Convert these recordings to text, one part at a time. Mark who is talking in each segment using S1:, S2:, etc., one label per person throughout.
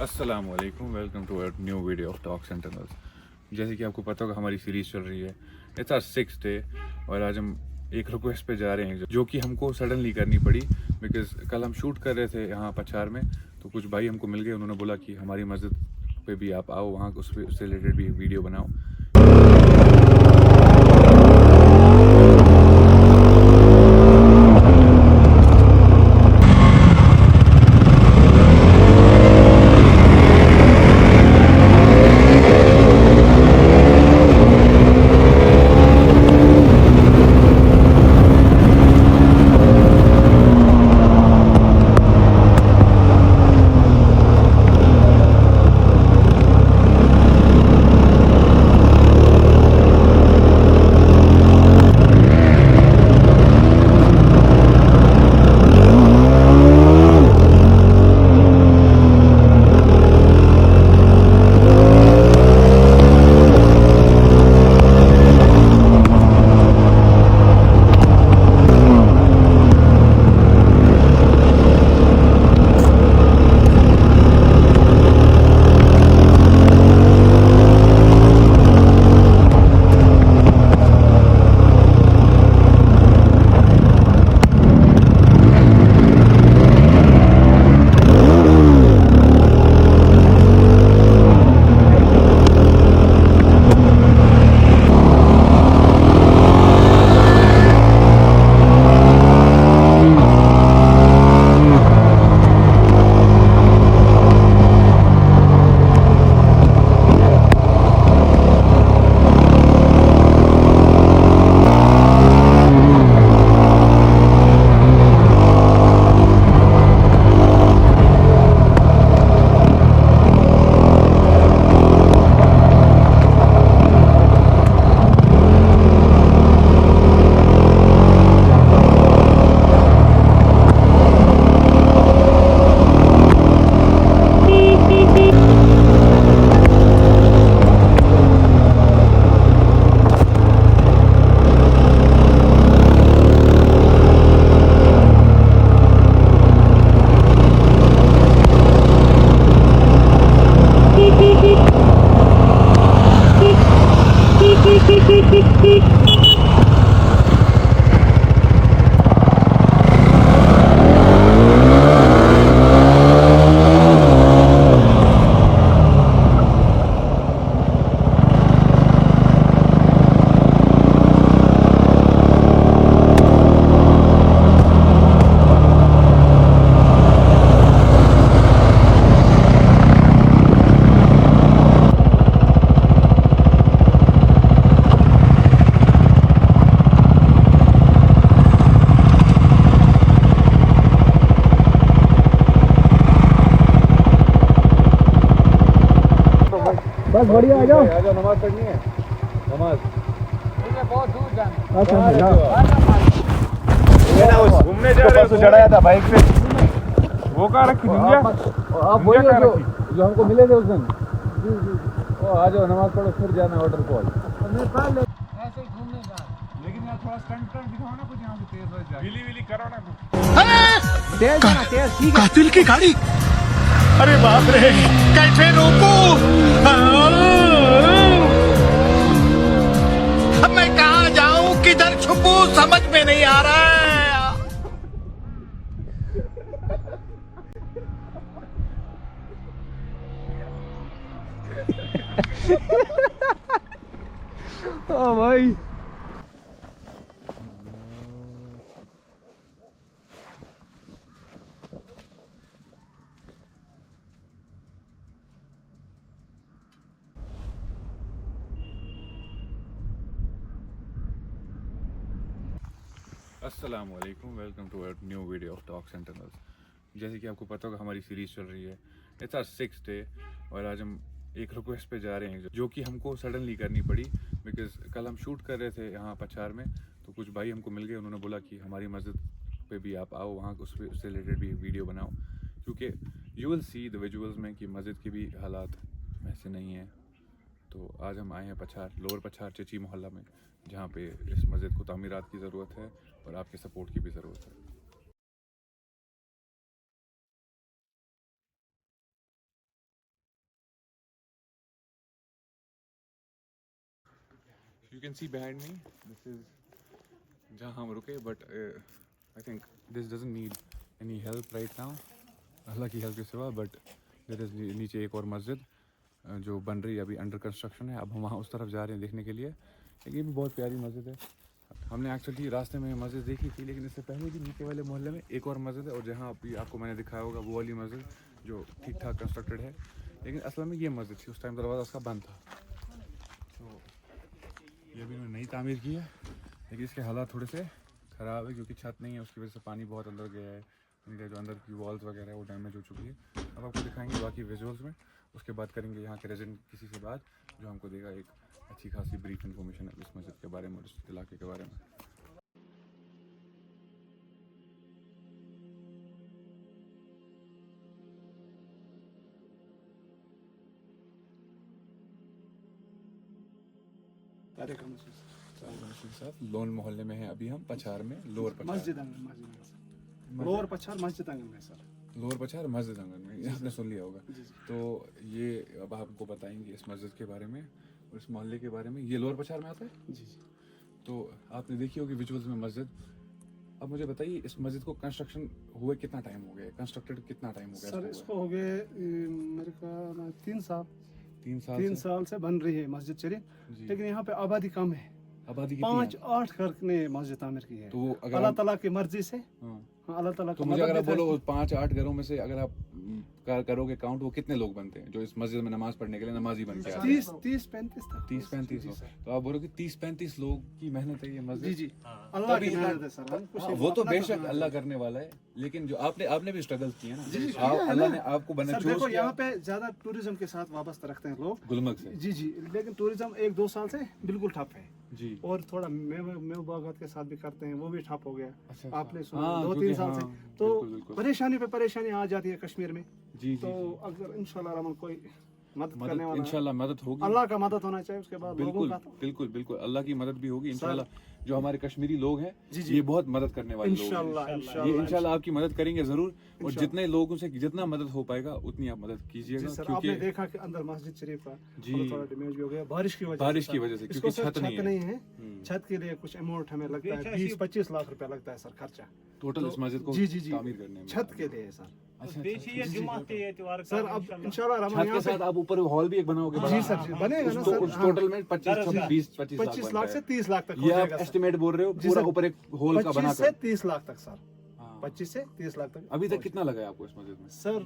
S1: अस्सलाम वालेकुम, welcome to a new video of Talks and Tunnels. जैसे कि आपको पता होगा हमारी सीरीज़ चल रही है, इट्स आवर 6th डे। और आज हम एक रिक्वेस्ट पे जा रहे हैं जो कि हमको सडनली करनी पड़ी, बिकॉज कल हम शूट कर रहे थे यहाँ पछार में, तो कुछ भाई हमको मिल गए, उन्होंने बोला कि हमारी मस्जिद पे भी आप आओ, वहाँ उससे रिलेटेड भी वीडियो बनाओ।
S2: बस बढ़िया, आ जाओ
S1: नमाज पढ़नी है। नमाज
S2: बहुत दूर जाना।
S1: घूमने जा रहे हो, चढ़ाया था बाइक पे, वो कहाँ रखी दुनिया?
S2: आप वही हो जो हमको मिले थे उस दिन। ओ आ जाओ, नमाज पढ़ो फिर जाना वाटरफॉल। ऐसे ही घूमने जा,
S1: लेकिन यार थोड़ा स्टंट दिखाओ ना कुछ, यहाँ से तेज हो जाए, गिली विली करो ना कुछ।
S2: तेज ना तेज, ठीक है।
S3: कातिल की गाड़ी, अरे बाप रे, कैसे रोकूं? अब मैं कहाँ जाऊं, किधर छुपूं, समझ में नहीं आ रहा है।
S2: ओ भाई
S1: अस्सलाम वालेकुम, welcome to a new video of Talks and Tunnels. जैसे कि आपको पता होगा हमारी सीरीज़ चल रही है, इट्स आवर 6th डे। और आज हम एक रिक्वेस्ट पे जा रहे हैं जो कि हमको सडनली करनी पड़ी, बिकॉज कल हम शूट कर रहे थे यहाँ पछार में, तो कुछ भाई हमको मिल गए, उन्होंने बोला कि हमारी मस्जिद पे भी आप आओ, वहाँ उससे रिलेटेड भी वीडियो बनाओ, क्योंकि you will see the visuals में कि मस्जिद के भी हालात ऐसे नहीं हैं। तो आज हम आए हैं पछार, लोअर पछार चची मोहल्ला में, जहाँ पे इस मस्जिद को तामीरात की ज़रूरत है और आपके सपोर्ट की भी ज़रूरत है। You can see behind me, this is जहाँ हम रुके, but I think this doesn't need any help right now, अल्लाह की हेल्प के सिवा. But there is नीचे एक और मस्जिद जो बन रही है, अभी अंडर कंस्ट्रक्शन है. अब हम वहाँ उस तरफ जा रहे हैं देखने के लिए. ये भी बहुत प्यारी मस्जिद है. हमने एक्चुअली रास्ते में मस्जिद देखी थी, लेकिन इससे पहले भी नीचे वाले मोहल्ले में एक और मस्जिद है, और जहाँ अभी आपको मैंने दिखाया होगा वो वाली मस्जिद जो ठीक ठाक कंस्ट्रक्टेड है. लेकिन असल में ये मस्जिद थी, उस टाइम दरवाज़ा उसका बंद था. तो ये भी उन्होंने नई तामीर की है, लेकिन इसके हालात थोड़े से ख़राब है क्योंकि छत नहीं है, उसकी वजह से पानी बहुत अंदर गया है. इनके जो अंदर की वॉल्स वगैरह है वो डैमेज हो चुकी है. अब आपको दिखाएंगे बाकी विजुअल्स में. उसके बाद करेंगे यहाँ के रेजिडेंट किसी से बात जो हमको देगा एक अच्छी खासी ब्रीफ इन्फॉर्मेशन है इस मस्जिद के बारे में और इस इलाके के बारे में. लोन मोहल्ले में है अभी हम, पछार में, लोअर पछार.
S4: मस्जिद आंगन लोअर पछार मस्जिद आंगन में सर.
S1: लोअर पछार मस्जिद आंगन में, आपने सुन लिया होगा. तो ये अब आपको बताएंगे इस मस्जिद के बारे में और इस मोहल्ले के बारे में. ये लोअर पछार में आता है.
S4: जी जी.
S1: तो आपने देखी होगी विजुअल्स में मस्जिद. अब मुझे बताइए इस मस्जिद को कंस्ट्रक्शन हुए कितना टाइम हो गया, कंस्ट्रक्टेड कितना टाइम हो गया
S4: सर इसको हो गए मेरे का 3 साल.
S1: 3
S4: साल से बन रही है मस्जिद शरीफ. लेकिन यहाँ पे आबादी कम है.
S1: आबादी
S4: 5-8 घर ने मस्जिद तामीर की है.
S1: तो वो अगर
S4: अल्लाह ताला की मर्जी से.
S1: हाँ.
S4: अल्लाह ताला
S1: तो मुझे अगर आप बोलो 5-8 घरों में से अगर आप करोगे काउंट, वो कितने लोग बनते हैं जो इस मस्जिद में नमाज पढ़ने के लिए नमाजी बन के आते हैं?
S4: 30-35 तक.
S1: 30-35 लोग. तो आप बोलोगे 30-35 लोग की मेहनत है ये मस्जिद.
S4: जी जी. अल्लाह की मेहनत है सर.
S1: वो तो बेशक अल्लाह करने वाला है, लेकिन जो आपने भी स्ट्रगल किया ना, अल्लाह ने आपको बना
S4: सर. देखो यहाँ पे ज्यादा टूरिज्म के साथ वाबस्ता रखते हैं लोग
S1: गुलमर्ग से.
S4: जी जी. लेकिन टूरिज्म 1-2 साल से बिल्कुल ठप है
S1: जी.
S4: और थोड़ा मेव बागात के साथ भी करते हैं, वो भी ठप हो गया.
S1: अच्छा.
S4: आपने सुना
S1: हाँ,
S4: 2-3 साल से. तो
S1: बिल्कुल.
S4: परेशानी पे परेशानी आ जाती है कश्मीर में.
S1: जी.
S4: तो अगर इंशाल्लाह रहमान कोई मदद करने वाला,
S1: इंशाल्लाह मदद होगी.
S4: अल्लाह का मदद होना चाहिए. उसके बाद लोगों
S1: बिल्कुल
S4: का तो
S1: बिल्कुल बिल्कुल अल्लाह की मदद भी होगी इंशाल्लाह. जो हमारे कश्मीरी लोग हैं
S4: जी जी.
S1: ये बहुत मदद करने वाले लोग हैं.
S4: इंशाल्लाह
S1: ये इंशाल्लाह आपकी मदद करेंगे जरूर. और जितने लोगों से जितना मदद हो पाएगा उतनी आप मदद कीजिएगा.
S4: सर.
S1: क्योंकि
S4: आपने देखा कि अंदर मस्जिद शरीफ का
S1: जी.
S4: थोड़ा डैमेज भी हो गया बारिश की वजह
S1: से, क्योंकि छत नहीं है.
S4: छत के लिए कुछ अमाउंट हमें लगता है 20-25 लाख रुपया लगता है सर खर्चा
S1: टोटल इस मस्जिद को
S4: जी जी जी
S1: तामीर करने में.
S4: छत के लिए सर.
S1: अच्छा.
S4: सर अब इंशाल्लाह रहमान
S1: छत के साथ आप ऊपर हॉल भी एक बनाओगे.
S4: जी सर जी बनेगा ना सर.
S1: टोटल में 25
S4: लाख से 30 लाख तक
S1: ये आप एस्टिमेट बोल रहे हो पूरा ऊपर एक होल का
S4: 25 से 30 लाख तक सर. 25 से 30 लाख तक.
S1: अभी तक कितना लगा है आपको इस मस्जिद में?
S4: सर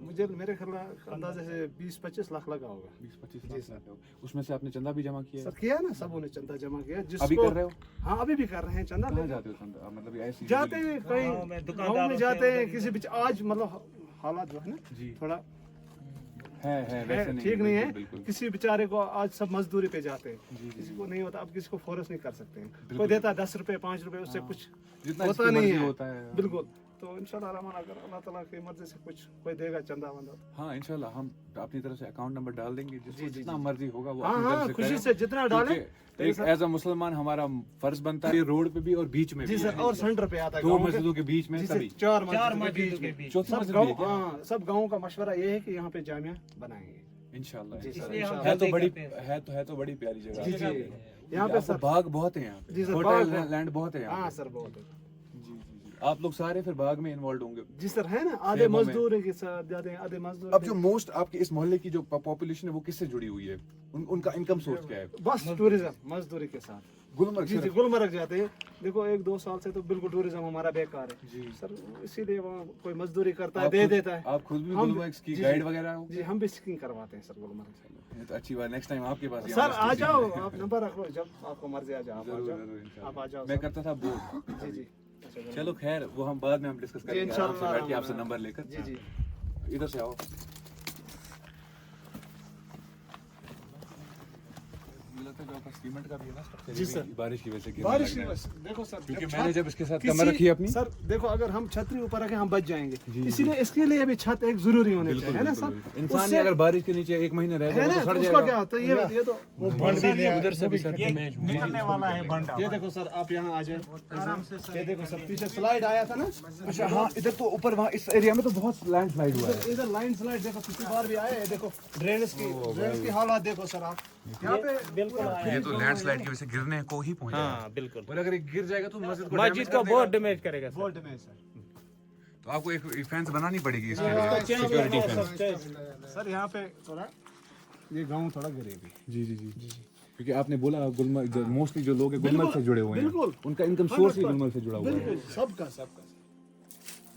S4: मुझे मेरे ख्याल अंदाजे से 20-25 लाख लगा होगा.
S1: 20-25 लाख. उसमें से आपने चंदा भी जमा किया
S4: सर? किया ना, सबों ने चंदा जमा किया.
S1: अभी कर रहे हो?
S4: हाँ अभी भी कर रहे हैं चंदा.
S1: कहाँ जाते हो चंदा? मतलब ऐसे
S4: जाते हैं कहीं गाँव में जाते हैं किसी बीच. आज मतलब हालात जो है ना
S1: जी
S4: थोड़ा
S1: है वैसे नहीं,
S4: ठीक नहीं है.
S1: बिल्कुल.
S4: किसी बेचारे को आज सब मजदूरी पे जाते हैं, किसी को नहीं होता. अब किसी को फोर्स नहीं कर सकते हैं. कोई देता है 10 रुपए 5 रुपए, उससे कुछ
S1: जितना
S4: होता नहीं है.
S1: होता है.
S4: बिल्कुल. तो इंशाल्लाह रहमान अगर अल्लाह ताला की मर्जी से कुछ कोई देगा चंदा वंदा.
S1: हाँ इंशाल्लाह हम अपनी तरफ से अकाउंट नंबर डाल देंगे. जिसको जितना मर्जी होगा वो
S4: हाँ
S1: अपनी तरफ
S4: हाँ
S1: से
S4: खुशी
S1: करें.
S4: से जितना डालें.
S1: एक एज अ मुसलमान हमारा फर्ज बनता है रोड पे भी और बीच में
S4: जी
S1: भी.
S4: सर. और सेंटर पे आता है
S1: 2 मस्जिदों के बीच में सभी
S4: 4 मस्जिदों के बीच.
S1: चौथी
S4: सब
S1: मस्जिद
S4: गाँव
S1: भी है क्या?
S4: हाँ सब गाँव का मशवरा ये है कि यहाँ पे जामिया बनाएंगे
S1: इंशाल्लाह.
S4: इंशाल्लाह.
S1: है तो बड़ी प्यारी जगह.
S4: जी जी. यहाँ पे सर
S1: बाग बहुत है यहाँ पे.
S4: जी सर.
S1: होटल लैंड बहुत है यहाँ.
S4: हाँ सर बहुत है.
S1: जी जी जी. आप लोग सारे फिर बाग में इन्वॉल्व होंगे.
S4: जी सर. है ना आधे मजदूर के साथ जाते हैं, आधे मजदूर.
S1: अब जो मोस्ट आपके इस मोहल्ले की जो पॉपुलेशन है वो किससे जुड़ी हुई है? उनका इनकम सोर्स क्या है?
S4: बस टूरिज्म मजदूरी के साथ.
S1: गुलमर्ग
S4: जी जी गुलमर्ग जाते हैं. देखो 1-2 साल से तो बिल्कुल टूरिज्म हमारा बेकार है
S1: जी
S4: सर. इसीलिए वहाँ कोई मजदूरी करता है दे देता है.
S1: आप खुद भी गुलमर्ग की गाइड वगैरह हो?
S4: जी हम भी स्कीइंग करवाते हैं सर गुलमर्ग से.
S1: ये तो अच्छी बात. नेक्स्ट टाइम आपके पास
S4: सर आ जाओ. आप नंबर रख लो, जब आपको मर्जी आ जाओ
S1: जरूर
S4: आप आ जाओ.
S1: मैं करता था बोल.
S4: जी जी.
S1: चलो खैर वो हम बाद में हम डिस्कस करेंगे आराम से बैठ के आपसे नंबर लेकर.
S4: जी जी.
S1: इधर से आओ. लगता है जो आपका सीमेंट का भी है ना स्ट्रक्चर.
S4: जी सर.
S1: बारिश की वजह से
S4: बारिश की वजह. देखो सर
S1: क्योंकि मैंने जब इसके साथ कमर रखी है अपनी.
S4: सर देखो अगर हम छतरी ऊपर रखें हम बच जाएंगे. इसीलिए इसके लिए भी छत एक जरूरी होनी चाहिए है ना सर.
S1: इंसान अगर बारिश के नीचे 1 महीने रह
S4: है
S1: जाए
S4: ना
S1: तो सड़
S4: उसका
S1: जाएगा.
S4: क्या होता है. ये तो
S1: उधर से भी
S5: निकलने वाला है बंडा.
S4: ये देखो सर आप यहाँ आ जाए आराम से. ये देखो सर पीछे स्लाइड आया था ना.
S1: अच्छा हाँ इधर तो ऊपर वहाँ इस एरिया में तो बहुत लैंड स्लाइड हुआ है.
S4: इधर लाइन स्लाइड देखो पिछली बार भी आया है. देखो ड्रेनेज की हालात देखो सर आप. यहाँ पे
S1: ये तो लैंडस्लाइड की वजह से गिरने को ही पहुंचा।
S5: हाँ बिल्कुल,
S2: और अगर ये गिर जाएगा तो मस्जिद को
S5: मस्जिद को बहुत डैमेज करेगा सर।
S4: बहुत डैमेज सर।
S1: तो आपको एक फेंस बनानी पड़ेगी इसके लिए, सिक्योरिटी फेंस।
S4: सर यहाँ पे थोड़ा ये गांव थोड़ा गरीबी।
S2: जी जी जी क्योंकि आपने बोला गुलमर्ग मोस्टली जो लोग हैं गुलमर्ग से जुड़े हुए हैं,
S4: बिल्कुल।
S2: उनका इनकम सोर्स ही गुलमर्ग से जुड़ा हुआ है।
S4: बिल्कुल सबका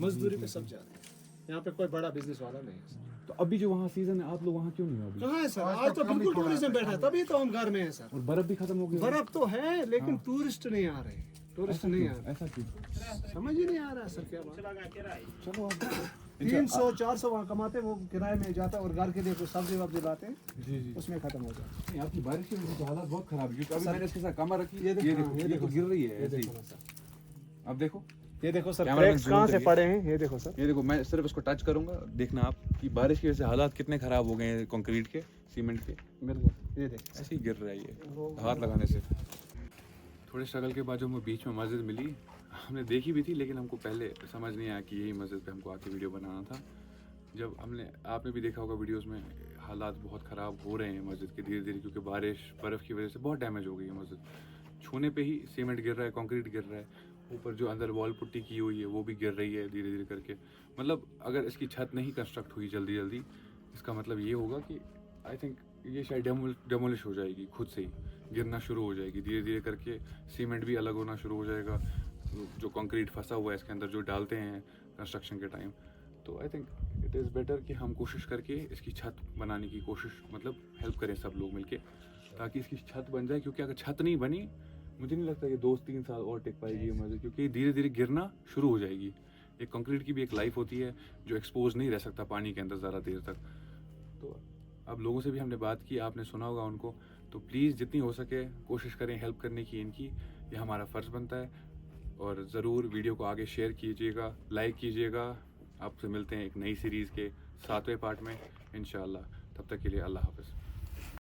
S4: मजदूरी पे सब जाते हैं, यहाँ पे कोई बड़ा बिजनेस वाला नहीं है सर।
S2: तो अभी जो वहाँ सीजन है, आप लोग वहाँ क्यों नहीं हो अभी?
S4: कहाँ है सर? आज तो बिल्कुल टूरिज्म बैठा है, तभी तो हम घर में हैं सर।
S2: और बर्फ भी खत्म हो गई।
S4: बर्फ तो है लेकिन टूरिस्ट नहीं आ रहे, टूरिस्ट नहीं आ रहे।
S2: ऐसा क्यों?
S4: समझ ही नहीं आ रहा सर क्या बात।
S2: चलो आप
S4: 300-400 वहाँ कमाते, वो किराए में जाता है और घर के लिए कुछ सब्जी वब्जी लाते हैं,
S2: जी जी
S4: उसमें खत्म हो जाता है।
S2: आपकी बारिश की वजह से हालात बहुत खराब है, क्योंकि अभी मैंने इसके साथ कमर रखी, ये देखो ये तो गिर रही है ऐसे ही। अब देखो
S4: ये देखो सर,
S2: कैमरामैन
S4: क्रैक्स कहाँ से
S2: करिए।
S4: पड़े हैं, ये देखो सर।
S2: ये देखो, मैं सिर्फ इसको टच करूंगा, देखना आप कि बारिश की वजह से हालात कितने खराब हो गए हैं कंक्रीट के, सीमेंट के।
S4: बिल्कुल ये देखो
S2: ऐसे ही गिर रहा है ये हाथ लगाने से।
S1: थोड़े स्ट्रगल के बाद जो हमें बीच में मस्जिद मिली, हमने देखी भी थी लेकिन हमको पहले समझ नहीं आया कि यही मस्जिद पे हमको आके वीडियो बनाना था। जब आपने भी देखा होगा वीडियोस में, हालात बहुत ख़राब हो रहे हैं मस्जिद के धीरे धीरे, क्योंकि बारिश बर्फ़ की वजह से बहुत डैमेज हो गई है मस्जिद। छूने पे ही सीमेंट गिर रहा है, कंक्रीट गिर रहा है, ऊपर जो अंदर वॉल पुट्टी की हुई है वो भी गिर रही है धीरे धीरे करके। मतलब अगर इसकी छत नहीं कंस्ट्रक्ट हुई जल्दी जल्दी, इसका मतलब ये होगा कि आई थिंक ये शायद डेमोलिश हो जाएगी, खुद से ही गिरना शुरू हो जाएगी धीरे धीरे करके। सीमेंट भी अलग होना शुरू हो जाएगा, जो कंक्रीट फंसा हुआ है इसके अंदर जो डालते हैं कंस्ट्रक्शन के टाइम। तो I think it is better कि हम कोशिश करके इसकी छत बनाने की कोशिश, मतलब हेल्प करें सब लोग मिलके, ताकि इसकी छत बन जाए। क्योंकि अगर छत नहीं बनी, मुझे नहीं लगता कि 2-3 साल और टिक पाएगी ये मस्जिद, क्योंकि धीरे धीरे गिरना शुरू हो जाएगी। एक कंक्रीट की भी एक लाइफ होती है जो एक्सपोज नहीं रह सकता पानी के अंदर ज़्यादा देर तक। तो अब लोगों से भी हमने बात की, आपने सुना होगा उनको, तो प्लीज़ जितनी हो सके कोशिश करें हेल्प करने की इनकी, ये हमारा फ़र्ज़ बनता है। और ज़रूर वीडियो को आगे शेयर कीजिएगा, लाइक कीजिएगा। आपसे मिलते हैं एक नई सीरीज़ के 7वें पार्ट में इंशाअल्लाह। तब तक के लिए अल्लाह हाफ़िज़।